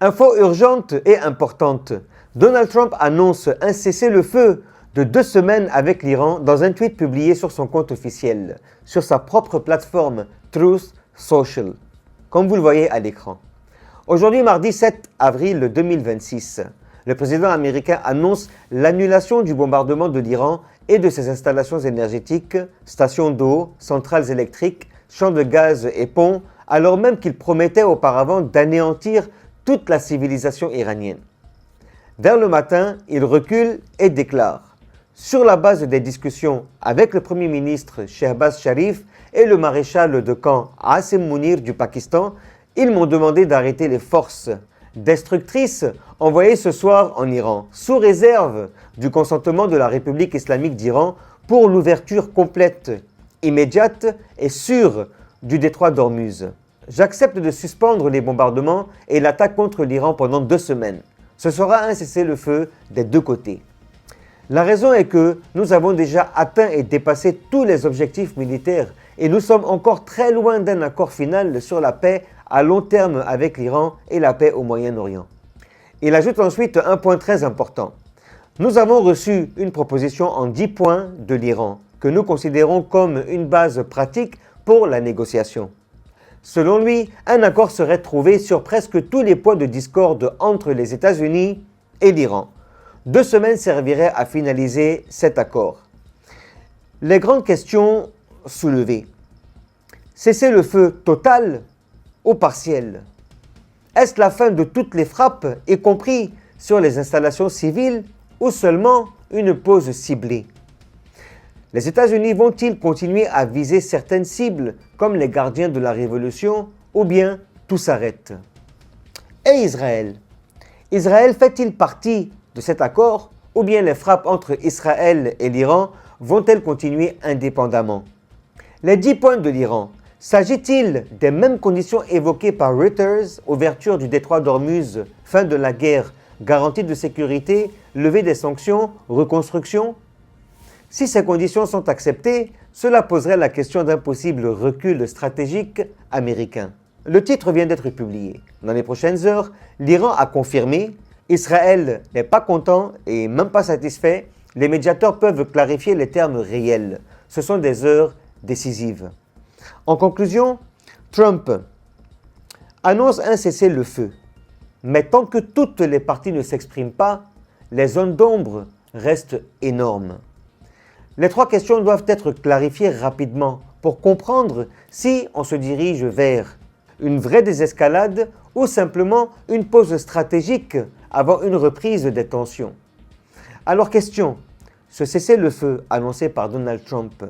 Info urgente et importante. Donald Trump annonce un cessez-le-feu de 2 semaines avec l'Iran dans un tweet publié sur son compte officiel, sur sa propre plateforme Truth Social, comme vous le voyez à l'écran. Aujourd'hui, mardi 7 avril 2026, le président américain annonce l'annulation du bombardement de l'Iran et de ses installations énergétiques, stations d'eau, centrales électriques, champs de gaz et ponts, alors même qu'il promettait auparavant d'anéantir toute la civilisation iranienne. Vers le matin, il recule et déclare « Sur la base des discussions avec le Premier ministre Shehbaz Sharif et le maréchal de camp Asim Munir du Pakistan, ils m'ont demandé d'arrêter les forces destructrices envoyées ce soir en Iran, sous réserve du consentement de la République islamique d'Iran pour l'ouverture complète, immédiate et sûre du détroit d'Ormuz. J'accepte de suspendre les bombardements et l'attaque contre l'Iran pendant 2 semaines. Ce sera un cessez-le-feu des 2 côtés. La raison est que nous avons déjà atteint et dépassé tous les objectifs militaires et nous sommes encore très loin d'un accord final sur la paix à long terme avec l'Iran et la paix au Moyen-Orient. Il ajoute ensuite un point très important. Nous avons reçu une proposition en 10 points de l'Iran que nous considérons comme une base pratique pour la négociation. Selon lui, un accord serait trouvé sur presque tous les points de discorde entre les États-Unis et l'Iran. 2 semaines serviraient à finaliser cet accord. Les grandes questions soulevées. Cessez-le-feu total ou partiel? Est-ce la fin de toutes les frappes, y compris sur les installations civiles, ou seulement une pause ciblée? Les États-Unis vont-ils continuer à viser certaines cibles, comme les gardiens de la Révolution, ou bien tout s'arrête? Et Israël? Israël fait-il partie de cet accord, ou bien les frappes entre Israël et l'Iran vont-elles continuer indépendamment? Les 10 points de l'Iran, s'agit-il des mêmes conditions évoquées par Reuters, ouverture du détroit d'Ormuz, fin de la guerre, garantie de sécurité, levée des sanctions, reconstruction? Si ces conditions sont acceptées, cela poserait la question d'un possible recul stratégique américain. Le titre vient d'être publié. Dans les prochaines heures, l'Iran a confirmé, Israël n'est pas content et même pas satisfait, les médiateurs peuvent clarifier les termes réels. Ce sont des heures décisives. En conclusion, Trump annonce un cessez-le-feu. Mais tant que toutes les parties ne s'expriment pas, les zones d'ombre restent énormes. Les 3 questions doivent être clarifiées rapidement pour comprendre si on se dirige vers une vraie désescalade ou simplement une pause stratégique avant une reprise des tensions. Alors question, ce cessez-le-feu annoncé par Donald Trump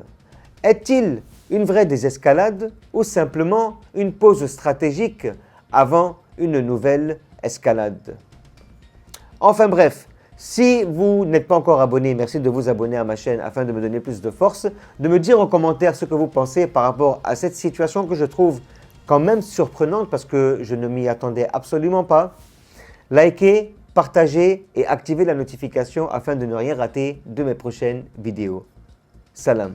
est-il une vraie désescalade ou simplement une pause stratégique avant une nouvelle escalade? Enfin bref, si vous n'êtes pas encore abonné, merci de vous abonner à ma chaîne afin de me donner plus de force, de me dire en commentaire ce que vous pensez par rapport à cette situation que je trouve quand même surprenante parce que je ne m'y attendais absolument pas. Likez, partagez et activez la notification afin de ne rien rater de mes prochaines vidéos. Salam.